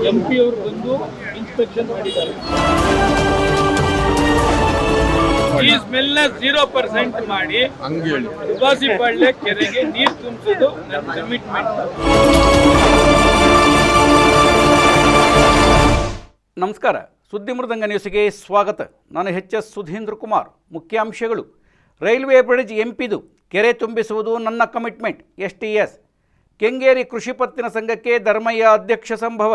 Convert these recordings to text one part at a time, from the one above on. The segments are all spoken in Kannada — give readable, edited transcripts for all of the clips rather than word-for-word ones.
MP ಅವರು ಬಂದು ಇನ್ಸ್ಪೆಕ್ಷನ್ ಮಾಡಿದ್ದಾರೆ. ಈ ಸ್ಮೆಲ್ ನ 0% ಮಾಡಿ ದುಬಾಸಿಪಾಳ್ಯ ಕೆರೆಗೆ ನೀರು ತುಂಬಿಸೋದು ನನ್ನ ಕಮಿಟ್ಮೆಂಟ್. ನಮಸ್ಕಾರ, ಸುದ್ದಿ ಮೃದಂಗ ನ್ಯೂಸ್ಗೆ ಸ್ವಾಗತ. ನಾನು HS ಸುಧೀಂದ್ರ ಕುಮಾರ್. ಮುಖ್ಯಾಂಶಗಳು: ರೈಲ್ವೆ ಬ್ರಿಡ್ಜ್ ಎಂಪಿದು, ಕೆರೆ ತುಂಬಿಸುವುದು ನನ್ನ ಕಮಿಟ್ಮೆಂಟ್. STS. ಕೆಂಗೇರಿ ಕೃಷಿ ಪತ್ತಿನ ಸಂಘಕ್ಕೆ ಧರ್ಮಯ್ಯ ಅಧ್ಯಕ್ಷ ಸಂಭವ.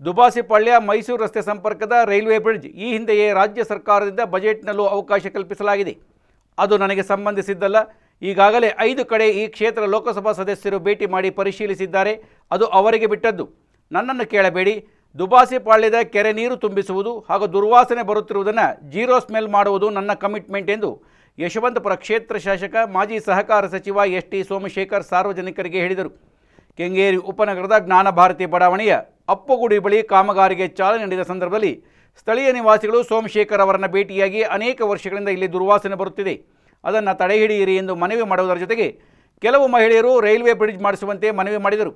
ದುಬಾಸಿಪಾಳ್ಯ ಮೈಸೂರು ರಸ್ತೆ ಸಂಪರ್ಕದ ರೈಲ್ವೆ ಬ್ರಿಡ್ಜ್ ಈ ಹಿಂದೆಯೇ ರಾಜ್ಯ ಸರ್ಕಾರದಿಂದ ಬಜೆಟ್ನಲ್ಲೂ ಅವಕಾಶ ಕಲ್ಪಿಸಲಾಗಿದೆ. ಅದು ನನಗೆ ಸಂಬಂಧಿಸಿದ್ದಲ್ಲ. ಈಗಾಗಲೇ 5 ಕಡೆ ಈ ಕ್ಷೇತ್ರ ಲೋಕಸಭಾ ಸದಸ್ಯರು ಭೇಟಿ ಮಾಡಿ ಪರಿಶೀಲಿಸಿದ್ದಾರೆ. ಅದು ಅವರಿಗೆ ಬಿಟ್ಟದ್ದು, ನನ್ನನ್ನು ಕೇಳಬೇಡಿ. ದುಬಾಸಿಪಾಳ್ಯದ ಕೆರೆ ನೀರು ತುಂಬಿಸುವುದು ಹಾಗೂ ದುರ್ವಾಸನೆ ಬರುತ್ತಿರುವುದನ್ನು ಜೀರೋ ಸ್ಮೆಲ್ ಮಾಡುವುದು ನನ್ನ ಕಮಿಟ್ಮೆಂಟ್ ಎಂದು ಯಶವಂತಪುರ ಕ್ಷೇತ್ರ ಶಾಸಕ ಮಾಜಿ ಸಹಕಾರ ಸಚಿವ ST ಸೋಮಶೇಖರ್ ಸಾರ್ವಜನಿಕರಿಗೆ ಹೇಳಿದರು. ಕೆಂಗೇರಿ ಉಪನಗರದ ಜ್ಞಾನಭಾರತಿ ಬಡಾವಣೆಯ ಅಪ್ಪಗುಡಿ ಬಳಿ ಕಾಮಗಾರಿಗೆ ಚಾಲನೆ ನೀಡಿದ ಸಂದರ್ಭದಲ್ಲಿ ಸ್ಥಳೀಯ ನಿವಾಸಿಗಳು ಸೋಮಶೇಖರ್ ಅವರನ್ನು ಭೇಟಿಯಾಗಿ ಅನೇಕ ವರ್ಷಗಳಿಂದ ಇಲ್ಲಿ ದುರ್ವಾಸನೆ ಬರುತ್ತಿದೆ, ಅದನ್ನು ತಡೆಹಿಡಿಯಿರಿ ಎಂದು ಮನವಿ ಮಾಡುವುದರ ಜೊತೆಗೆ ಕೆಲವು ಮಹಿಳೆಯರು ರೈಲ್ವೆ ಬ್ರಿಡ್ಜ್ ಮಾಡಿಸುವಂತೆ ಮನವಿ ಮಾಡಿದರು.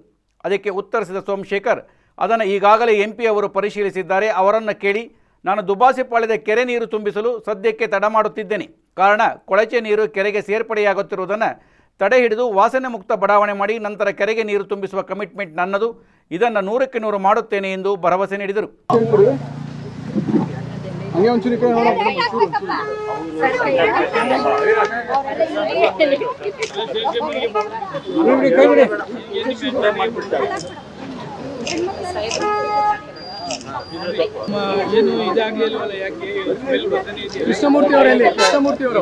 ಅದಕ್ಕೆ ಉತ್ತರಿಸಿದ ಸೋಮಶೇಖರ್, ಅದನ್ನು ಈಗಾಗಲೇ MP ಅವರು ಪರಿಶೀಲಿಸಿದ್ದಾರೆ, ಅವರನ್ನು ಕೇಳಿ. ನಾನು ದುಬಾಸಿಪಾಳ್ಯದ ಕೆರೆ ನೀರು ತುಂಬಿಸಲು ಸದ್ಯಕ್ಕೆ ತಡ ಮಾಡುತ್ತಿದ್ದೇನೆ. ಕಾರಣ, ಕೊಳಚೆ ನೀರು ಕೆರೆಗೆ ಸೇರ್ಪಡೆಯಾಗುತ್ತಿರುವುದನ್ನು ತಡೆ ಹಿಡಿದು ವಾಸನೆ ಮುಕ್ತ ಬಡಾವಣೆ ಮಾಡಿ ನಂತರ ಕೆರೆಗೆ ನೀರು ತುಂಬಿಸುವ ಕಮಿಟ್ಮೆಂಟ್ ನನ್ನದು. ಇದನ್ನು 100ಕ್ಕೆ 100 ಮಾಡುತ್ತೇನೆ ಎಂದು ಭರವಸೆ ನೀಡಿದರು. ಏನು ಇದಾಗಲಿಲ್ವಲ್ಲ, ಯಾಕೆ ಕೃಷ್ಣಮೂರ್ತಿ ಅವರಲ್ಲಿ ಕೃಷ್ಣಮೂರ್ತಿ ಅವರು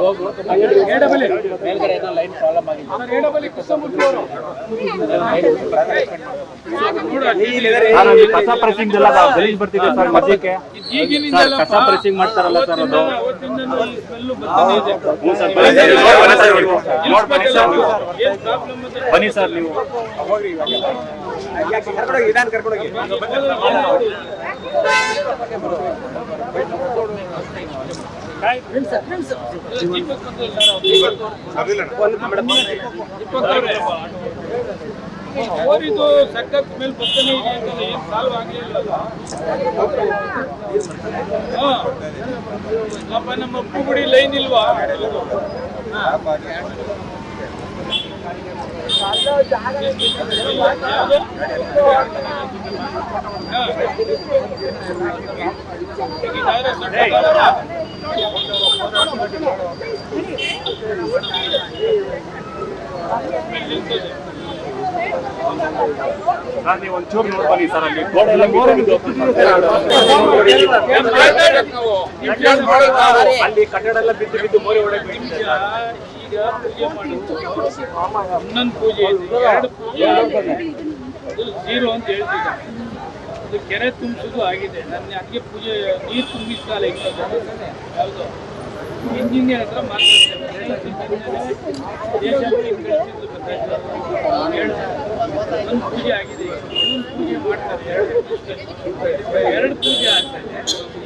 ಬನ್ನಿ ಸರ್, ನೀವು ಅವರಿದು ಸಖತ್ ಸ್ಮೆಲ್ ಬರ್ತಾನೆ ಇದೆ ಅಂತ ಏನು ಸಾಲ್ವ್ ಆಗಲಿಲ್ಲ. ನಮ್ಮ ಉಪ್ಪುಗುಡಿ ಲೈನ್ ಇಲ್ವಾ? ನೀವು ಒಂಚೂರು ನೋಡ್ಬನ್ನಿ ಸರ್, ಅಲ್ಲಿ ಅಲ್ಲಿ ಕಟ್ಟಡ ಎಲ್ಲ ಬಿದ್ದು ಬಿದ್ದು ಮೋರಿ ಒಳಗೆ. ಈಗ ಪೂಜೆ ಮಾಡಿದ್ದು ಇನ್ನೊಂದು ಪೂಜೆ ಇದೆ, 2 ಪೂಜೆ ಅದು ಜೀರೋ ಅಂತ ಹೇಳ್ತಿದ್ದ. ಅದು ಕೆರೆ ತುಂಬಿಸೋದು ಆಗಿದೆ. ನನ್ನ ಅದಕ್ಕೆ ಪೂಜೆ ನೀರು ತುಂಬಿಸ್ತಾಳೆ ಯಾವುದು ಇಂಜಿನಿಯರ್ ಹತ್ರ ಮಾತಾಡ್ತೇನೆ. ಒಂದು ಪೂಜೆ ಆಗಿದೆ, ಇನ್ನೊಂದು ಪೂಜೆ ಮಾಡ್ತಾರೆ. 2 ಪೂಜೆ ಆಗ್ತದೆ.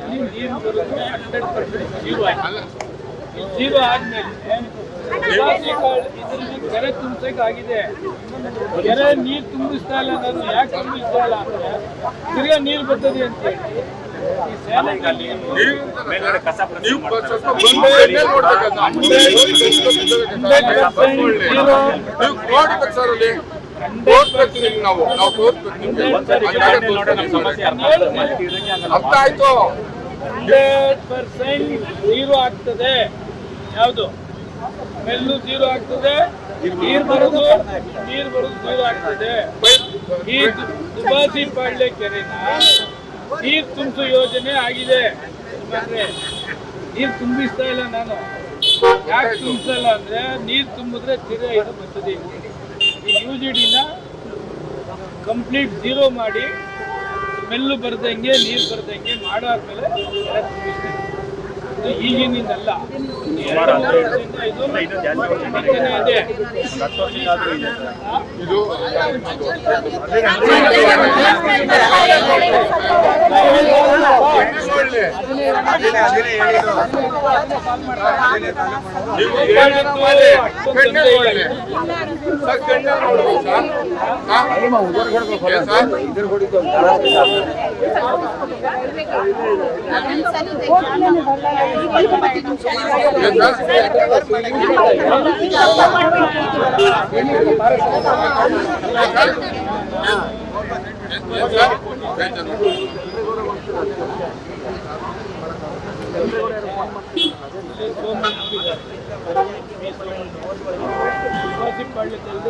ಇಲ್ಲಿ ನೀರು ಬರೋದು 100% ಜೀರೋ ಆಗಿದೆ. ಜೀರೋ ಆದ್ಮೇಲೆ ಇದರಲ್ಲಿ ಕೆರೆ ತುಂಬಿಸಕ್ಕೆ ಆಗಿದೆ. ಕೆರೆ ನೀರು ತುಂಬಿಸ್ತಾ ಇಲ್ಲ. ನಾನು ಯಾಕೆ ತುಂಬಿಸ್ತಾ ಇಲ್ಲ ಅಂದ್ರೆ ತಿರ್ಗಾ ನೀರು ಬರ್ತದೆ ಅಂತ ಹೇಳಿ ಈ ಸೇನೆಯಲ್ಲಿ ಅರ್ಥ ಆಯ್ತು. 100% ಜೀರೋ ಆಗ್ತದೆ. ಯಾವುದು ಸ್ಮೆಲ್ಲು ಜೀರೋ ಆಗ್ತದೆ, ನೀರು ಬರೋದು ಜೀರೋ ಆಗ್ತದೆ. ಈ ದುಬಾಸಿಪಾಳ್ಯ ಕೆರೆನ ನೀರು ತುಂಬಿಸೋ ಯೋಜನೆ ಆಗಿದೆ. ನೀರು ತುಂಬಿಸ್ತಾ ಇಲ್ಲ. ನಾನು ಯಾಕೆ ತುಂಬಿಸಲ್ಲ ಅಂದ್ರೆ ನೀರು ತುಂಬಿದ್ರೆ ತಿರ್ಗಾ ಇದು ಬರ್ತದೆ. ಈ UGDನ ಕಂಪ್ಲೀಟ್ ಜೀರೋ ಮಾಡಿ ಸ್ಮೆಲ್ಲು ಬರ್ದಂಗೆ ನೀರು ಬರ್ದಂಗೆ ಮಾಡಾದ್ಮೇಲೆ ತುಂಬಿಸ್ತೇನೆ. ಇದು ಈಗಿನಿಂದಲ್ಲ, ಇದು ಇದೆ. ಇದು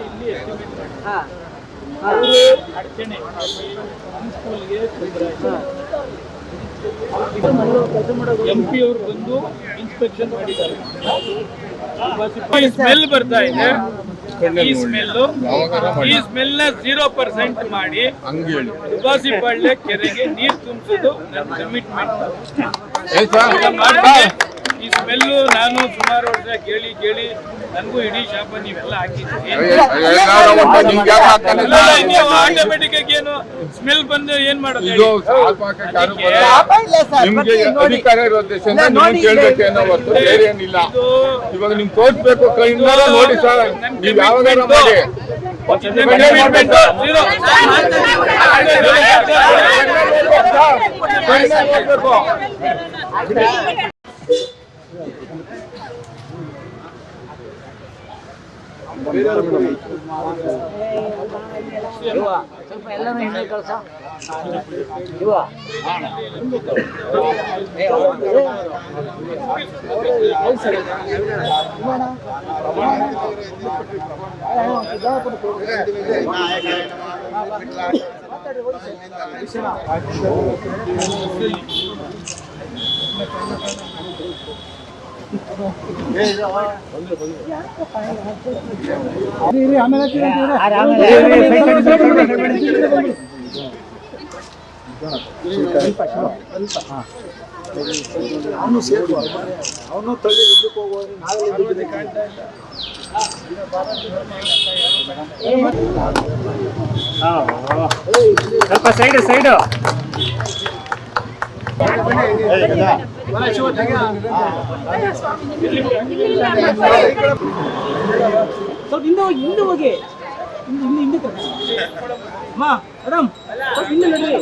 ಇಲ್ಲಿ ಅಡಚಣೆ ಸ್ಕೂಲ್ಗೆ MP ಅವರು ಬಂದು ಇನ್ಸ್ಪೆಕ್ಷನ್ ಮಾಡಿದ್ದಾರೆ. ಸ್ಮೆಲ್ ಬರ್ತಾ ಇದೆ, ಈ ಸ್ಮೆಲ್ ನ 0% ಮಾಡಿ ದುಬಾಸಿಪಾಳ್ಯ ಕೆರೆಗೆ ನೀರು ತುಂಬಿಸೋದು ನನ್ನ ಕಮಿಟ್ಮೆಂಟ್. ಈ ಸ್ಮೆಲ್ಲು ನಾನು ಸುಮಾರು ವರ್ಷ ಕೇಳಿ ನನಗೂ ಇಡೀ ಶಾಪ ನೀವೆಲ್ಲ ಹಾಕಿದ್ದೀರಿ. ಆಟೋಮೆಟಿಕ್ ಆಗಿ ಏನು ಸ್ಮೆಲ್ ಬಂದು ಏನ್ ಮಾಡೋದು? ಅಧಿಕಾರ ಇರೋ ದೇಶದಿಂದ ನೀವು ಕೇಳ್ಬೇಕೇನೋ ಹೊರತು ಬೇರೆ ಏನಿಲ್ಲ. ಇವಾಗ ನಿಮ್ ತೋರಿಸ್ಬೇಕು ಕೈಯಿಂದ ನೋಡಿ ಸರ್, ನೀವು ಯಾವಾಗ ಮಾಡಿ ಸ್ವಲ್ಪ ಎಲ್ಲರೂ ಹಿಂದೆ ಕಳ್ಸ ಅವನು ತಳ್ಳಿ ಇದಕ್ಕೆ ಹೋಗೋದು ನಾವೆಲ್ಲ ಕಾಣ್ತಾ ಇಲ್ಲ. ಸ್ವಲ್ಪ ಸೈಡ್ ಸ್ವಲ್ಪ ಹಿಂದೆ ಹೋಗಿ ಹಿಂದೆ ಅಮ್ಮ ಮೇಡಮ್ ಸ್ವಲ್ಪ ಹಿಂದೆ ನಡ್ರಿ.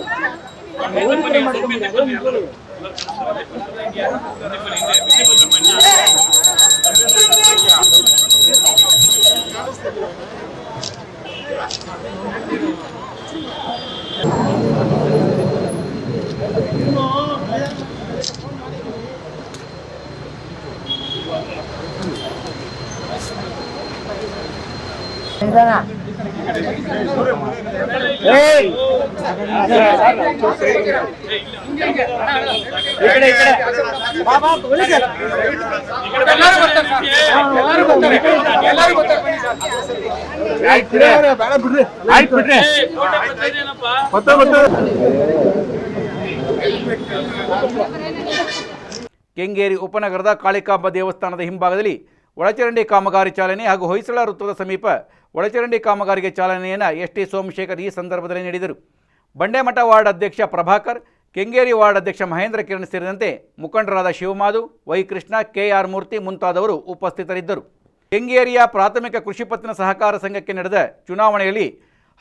ಕೆಂಗೇರಿ ಉಪನಗರದ ಕಾಳಿಕಾಂಬ ದೇವಸ್ಥಾನದ ಹಿಂಭಾಗದಲ್ಲಿ ಒಳಚರಂಡಿ ಕಾಮಗಾರಿ ಚಾಲನೆ ಹಾಗೂ ಹೊಯ್ಸಳ ವೃತ್ತದ ಸಮೀಪ ಒಳಚರಂಡಿ ಕಾಮಗಾರಿಗೆ ಚಾಲನೆಯನ್ನು ಎಸ್ ಟಿ ಸೋಮಶೇಖರ್ ಈ ಸಂದರ್ಭದಲ್ಲಿ ನೀಡಿದರು. ಬಂಡೆಮಠ ವಾರ್ಡ್ ಅಧ್ಯಕ್ಷ ಪ್ರಭಾಕರ್, ಕೆಂಗೇರಿ ವಾರ್ಡ್ ಅಧ್ಯಕ್ಷ ಮಹೇಂದ್ರ ಕಿರಣ್ ಸೇರಿದಂತೆ ಮುಖಂಡರಾದ ಶಿವಮಾಧು, ವೈ ಕೃಷ್ಣ, KR ಮೂರ್ತಿ ಮುಂತಾದವರು ಉಪಸ್ಥಿತರಿದ್ದರು. ಕೆಂಗೇರಿಯ ಪ್ರಾಥಮಿಕ ಕೃಷಿ ಪತ್ತಿನ ಸಹಕಾರ ಸಂಘಕ್ಕೆ ನಡೆದ ಚುನಾವಣೆಯಲ್ಲಿ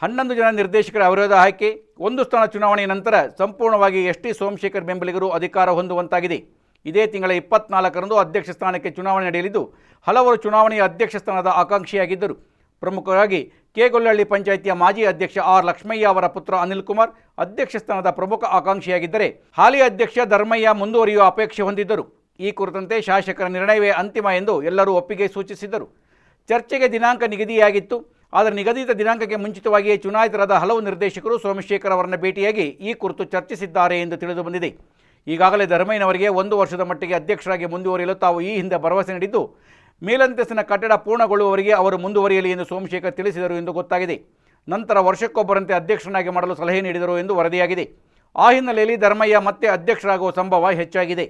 11 ಜನ ನಿರ್ದೇಶಕರ ಅವಿರೋಧ ಆಯ್ಕೆ, 1 ಸ್ಥಾನ ಚುನಾವಣೆಯ ನಂತರ ಸಂಪೂರ್ಣವಾಗಿ ಎಸ್ ಟಿ ಸೋಮಶೇಖರ್ ಬೆಂಬಲಿಗರು ಅಧಿಕಾರ ಹೊಂದುವಂತಾಗಿದೆ. ಇದೇ ತಿಂಗಳ 24ರಂದು ಅಧ್ಯಕ್ಷ ಸ್ಥಾನಕ್ಕೆ ಚುನಾವಣೆ ನಡೆಯಲಿದ್ದು ಹಲವರು ಚುನಾವಣೆಯ ಅಧ್ಯಕ್ಷ ಸ್ಥಾನದ ಆಕಾಂಕ್ಷಿಯಾಗಿದ್ದರು. ಪ್ರಮುಖವಾಗಿ ಕೆಗೊಲ್ಲಹಳ್ಳಿ ಪಂಚಾಯಿತಿಯ ಮಾಜಿ ಅಧ್ಯಕ್ಷ ಆರ್ ಲಕ್ಷ್ಮಯ್ಯ ಅವರ ಪುತ್ರ ಅನಿಲ್ ಕುಮಾರ್ ಅಧ್ಯಕ್ಷ ಸ್ಥಾನದ ಪ್ರಮುಖ ಆಕಾಂಕ್ಷಿಯಾಗಿದ್ದರೆ ಹಾಲಿ ಅಧ್ಯಕ್ಷ ಧರ್ಮಯ್ಯ ಮುಂದುವರಿಯುವ ಅಪೇಕ್ಷೆ ಹೊಂದಿದ್ದರು. ಈ ಕುರಿತಂತೆ ಶಾಸಕರ ನಿರ್ಣಯವೇ ಅಂತಿಮ ಎಂದು ಎಲ್ಲರೂ ಒಪ್ಪಿಗೆ ಸೂಚಿಸಿದರು. ಚರ್ಚೆಗೆ ದಿನಾಂಕ ನಿಗದಿಯಾಗಿತ್ತು. ಆದರೆ ನಿಗದಿತ ದಿನಾಂಕಕ್ಕೆ ಮುಂಚಿತವಾಗಿಯೇ ಚುನಾಯಿತರಾದ ಹಲವು ನಿರ್ದೇಶಕರು ಸೋಮಶೇಖರ್ ಅವರನ್ನು ಭೇಟಿಯಾಗಿ ಈ ಕುರಿತು ಚರ್ಚಿಸಿದ್ದಾರೆ ಎಂದು ತಿಳಿದು ಬಂದಿದೆ. ಈಗಾಗಲೇ ಧರ್ಮಯ್ಯನವರಿಗೆ 1 ವರ್ಷದ ಮಟ್ಟಿಗೆ ಅಧ್ಯಕ್ಷರಾಗಿ ಮುಂದುವರಿಯಲು ತಾವು ಈ ಹಿಂದೆ ಭರವಸೆ ನೀಡಿದ್ದು ಮೇಲಂತಸ್ತಿನ ಕಟ್ಟಡ ಪೂರ್ಣಗೊಳ್ಳುವವರೆಗೆ ಅವರು ಮುಂದುವರಿಯಲಿ ಎಂದು ಸೋಮಶೇಖರ್ ತಿಳಿಸಿದರು ಎಂದು ಗೊತ್ತಾಗಿದೆ. ನಂತರ ವರ್ಷಕ್ಕೊಬ್ಬರಂತೆ ಅಧ್ಯಕ್ಷರನ್ನಾಗಿ ಮಾಡಲು ಸಲಹೆ ನೀಡಿದರು ಎಂದು ವರದಿಯಾಗಿದೆ. ಆ ಹಿನ್ನೆಲೆಯಲ್ಲಿ ಧರ್ಮಯ್ಯ ಮತ್ತೆ ಅಧ್ಯಕ್ಷರಾಗುವ ಸಂಭವ ಹೆಚ್ಚಾಗಿದೆ.